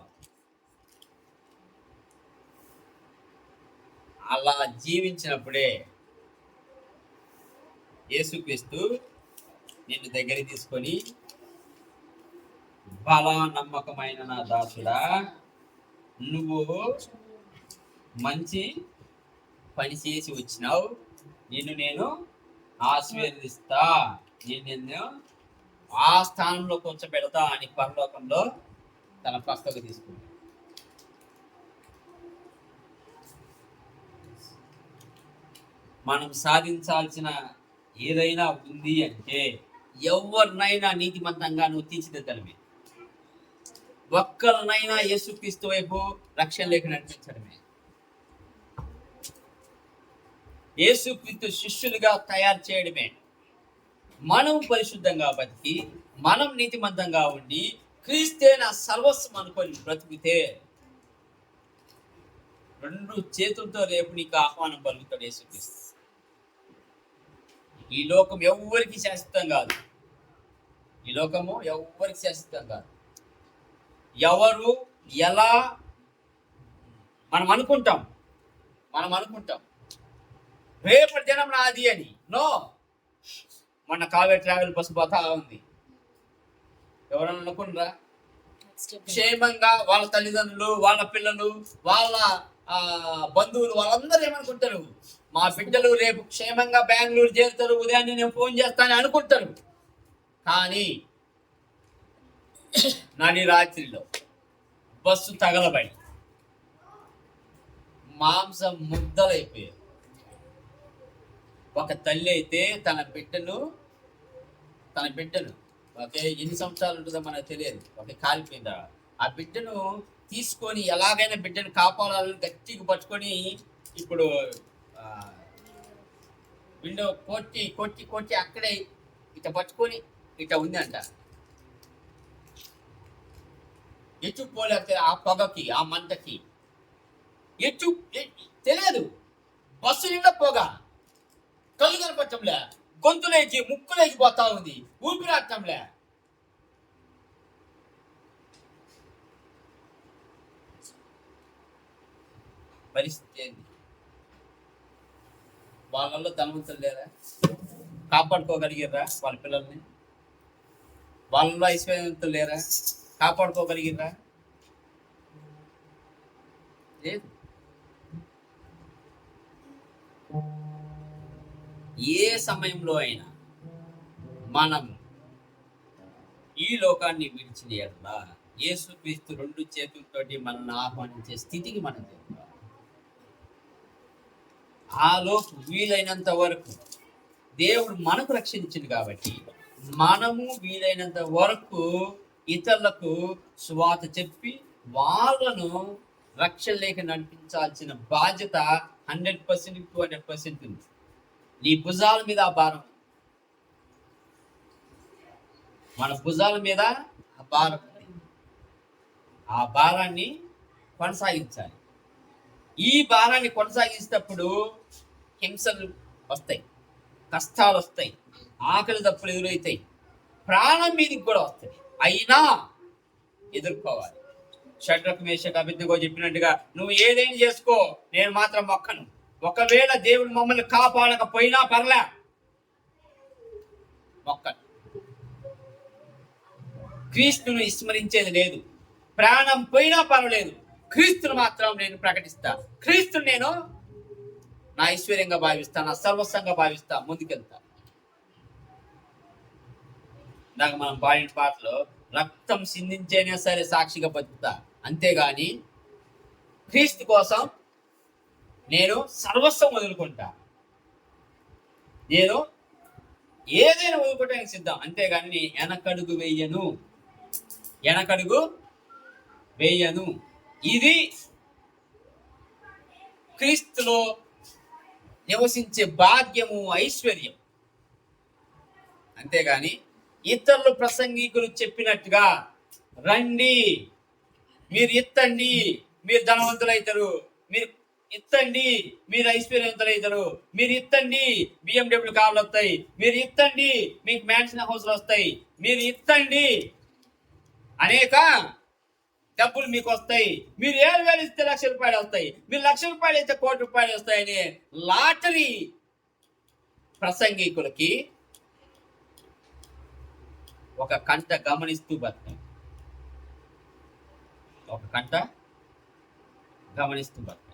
అలా జీవించినప్పుడే యేసుక్రీస్తు నిన్ను దగ్గర తీసుకొని, బలా నమ్మకమైన నా దాసుడా, నువ్వు మంచి పని చేసి వచ్చినావు, నిన్ను నేను ఆశీర్వదిస్తా, నిన్ను ఆ స్థానంలో కూర్చోబెడతా అని పరలోకంలో తన పక్కకు తీసుకుంటాడు. మనం సాధించాల్సిన ఏదైనా ఉంది అంటే ఎవరినైనా నీతిమంతంగా నువ్వు తీర్చిదిద్దడమే, ఒక్కరినైనా యేసుక్రీస్తు వైపు రక్షణలోకి నడిపించడమే, యేసుక్రీస్తు శిష్యులుగా తయారు చేయడమే. మనం పరిశుద్ధంగా బతికి, మనం నీతిమంతంగా ఉండి, క్రీస్తే నా సర్వస్వం అనుకొని బ్రతికితే 2 చేతులతో రేపు నీకు ఆహ్వానం పలుకుతాడు యేసుక్రీస్తు. ఈ లోకం ఎవ్వరికి శాశ్వతం కాదు. ఈ లోకము ఎవ్వరికి శాశ్వతం కాదు. ఎవరు ఎలా మనం అనుకుంటాం రేపటి దినం నాది అని. నో. మొన్న కావేరి ట్రావెల్ బస్సు పోతా ఉంది. ఎవరన్నా అనుకున్నారా? క్షేమంగా వాళ్ళ తల్లిదండ్రులు, వాళ్ళ పిల్లలు, వాళ్ళ బంధువులు వాళ్ళందరూ ఏమనుకుంటారు? మా బిడ్డలు రేపు క్షేమంగా బెంగళూరు చేరుతారు, ఉదయాన్నే నేను ఫోన్ చేస్తానని అనుకుంటారు. కానీ నడి రాత్రిలో బస్సు తగలబడి మాంసం ముద్దలైపోయారు. ఒక తల్లి అయితే తన బిడ్డను ఓకే, ఎన్ని సంవత్సరాలు ఉంటుందో మనకు తెలియదు, ఒక కాలిపోయిందా, ఆ బిడ్డను తీసుకొని ఎలాగైనా బిడ్డను కాపాడాలని గట్టిగా పట్టుకొని ఇప్పుడు విండో కొట్టి అక్కడే ఇట పట్టుకొని ఇట ఉంది అంట. ఎచ్చు పోలేకపోతే ఆ పొగకి, ఆ మంటకి ఎచ్చు తెలియదు. బస్సు నిండా పొగ, కళ్ళు కనపట్టంలే, గొంతులేకి ముక్కులేకి పోతా ఉంది, ఊపిరాటంలే. పరిస్థితి ఏంది? వాళ్ళల్లో ధనవంతులు లేరా? కాపాడుకోగలిగిర్రా వాళ్ళ పిల్లల్ని? వాళ్ళలో ఐశ్వర్యవంతులు లేరా? కాపాడుకోగలిగిర్రా? లేదు. ఏ సమయంలో అయినా మనం ఈ లోకాన్ని విడిచిన ఎడల యేసుక్రీస్తు 2 చేతులతోటి మనల్ని ఆహ్వానించే స్థితికి మనం చేరుకోవాలి. ఆ లోపు వీలైనంత వరకు దేవుడు మనకు రక్షించింది కాబట్టి మనము వీలైనంత వరకు ఇతరులకు సువార్త చెప్పి వాళ్ళను రక్షణలోకి నడిపించాల్సిన బాధ్యత 100% 200% ఉంది. నీ భుజాల మీద ఆ భారం, మన భుజాల మీద ఆ భారం, ఆ భారాన్ని కొనసాగించాలి. ఈ భారాన్ని కొనసాగించేటప్పుడు హింసలు వస్తాయి, కష్టాలు వస్తాయి, ఆకలి దప్పులు ఎదురవుతాయి, ప్రాణం మీదకి కూడా వస్తాయి. అయినా ఎదుర్కోవాలి. షడ్రకు మేషకు అబేద్నెగో చెప్పినట్టుగా నువ్వు ఏదైనా చేసుకో, నేను మాత్రం మొక్కను. ఒకవేళ దేవుడు మమ్మల్ని కాపాడకపోయినా పర్లే, మొక్కను. క్రీస్తును విస్మరించేది లేదు. ప్రాణం పోయినా పర్వాలేదు, క్రీస్తును మాత్రం నేను ప్రకటిస్తా. క్రీస్తుని నేను నా ఐశ్వర్యంగా భావిస్తా, నా సర్వస్వంగా భావిస్తా, ముందుకెళ్తా. ఇందాక మనం పాడిన పాటలో రక్తం సిందించైనా సరే సాక్షిగా బతుకుతా, అంతేగాని క్రీస్తు కోసం నేను సర్వస్వం వదులుకుంటా, నేను ఏదైనా వదులుకోవడానికి సిద్ధం, అంతేగాని నేను వెనకడుగు వేయను. ఇది క్రీస్తులో నివసించే భాగ్యము, ఐశ్వర్యం. అంతేగాని ఇతరులు ప్రసంగికులు చెప్పినట్టుగా రండి, మీరు ఎత్తండి, మీరు ధనవంతులైతారు, మీరు ఎత్తండి, మీరు ఐశ్వర్యవంతులైతారు, మీరు ఎత్తండి, BMW కార్లు వస్తాయి, మీరు ఎత్తండి, మీకు మ్యాన్షన్ హౌస్లు వస్తాయి, మీరు ఎత్తండి, అనేక డబ్బులు మీకు వస్తాయి, మీరు 7,000 ఇస్తే ₹1,00,000 వస్తాయి, మీరు ₹1,00,000 ఇస్తే ₹1,00,00,000 వస్తాయని లాటరీ ప్రసంగికులకి ఒక కంట గమనిస్తూ బతకండి. ఒక కంట గమనిస్తూ బతకండి.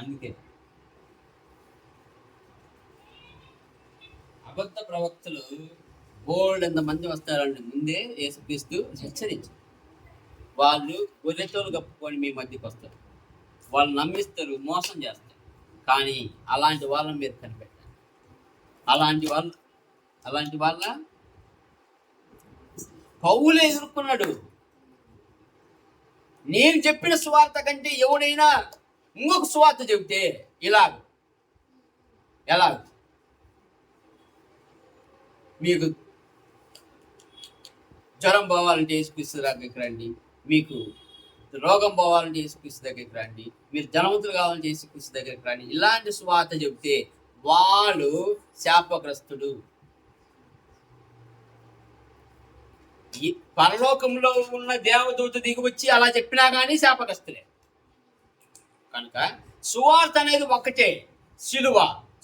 అందుకే అబద్ధ ప్రవక్తలు బోల్డ్ ఎంతమంది వస్తారంటే ముందే యేసుక్రీస్తు హెచ్చరించారు. వాళ్ళు గొర్రెతోలు కప్పుకొని మీ మధ్యకి వస్తారు, వాళ్ళు నమ్మిస్తారు, మోసం చేస్తారు. కానీ అలాంటి వాళ్ళని మీరు కనిపెట్టాలి. అలాంటి వాళ్ళ పౌలే ఎదుర్కొన్నాడు. నేను చెప్పిన సువార్త కంటే ఎవడైనా ఇంకొక సువార్త చెబితే ఎలా మీకు జ్వరం పోవాలంటే యేసుక్రీస్తు దగ్గరికి రండి, మీకు రోగం పోవాలంటే యేసుక్రీస్తు దగ్గరికి రండి, మీరు ధనవంతులు కావాలంటే యేసుక్రీస్తు దగ్గరికి రండి, ఇలాంటి సువార్త చెబితే వాడు శాపగ్రస్తుడు. ఈ పరలోకంలో ఉన్న దేవదూత దిగి వచ్చి అలా చెప్పినా కానీ శాపగ్రస్తులే. కనుక సువార్త అనేది ఒక్కటే,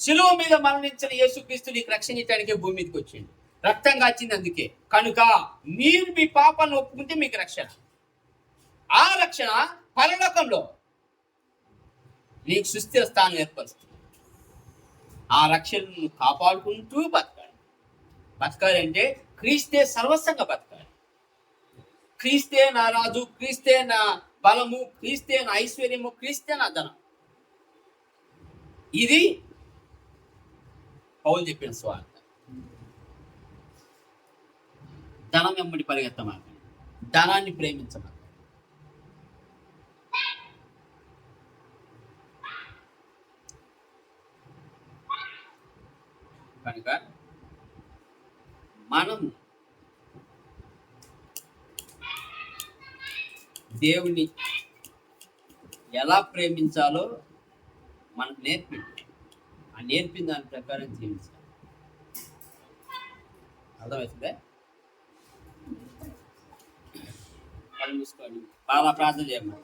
శిలువ మీద మరణించిన యేసుక్రీస్తు నీకు రక్షణ ఇవ్వడానికే భూమి మీదకి వచ్చింది, రక్తం కాచింది అందుకే. కనుక మీరు మీ పాపాలను ఒప్పుకుంటే మీకు రక్షణ. ఆ రక్షణ పరలోకంలో నీకు సుస్థిర స్థానం ఏర్పరుస్తుంది. ఆ రక్షణను కాపాడుకుంటూ బతకాలి అంటే క్రీస్తే సర్వస్వంగా బతకాలి. క్రీస్తే నా రాజు, క్రీస్తే నా బలము, క్రీస్తే నా ఐశ్వర్యము, క్రీస్తే నా ధనం. ఇది పౌలు చెప్పిన స్వార్థ. ధనం వెంబడి పరిగెత్తమాకండి, ధనాన్ని ప్రేమించమాకండి. కనుక మనం దేవుని ఎలా ప్రేమించాలో మనకు నేర్పిన దాని ప్రకారం జీవించాలి. అర్థమవుతుందే? కళ్ళు మూసుకోండి, బాగా ప్రార్థన చేయమని.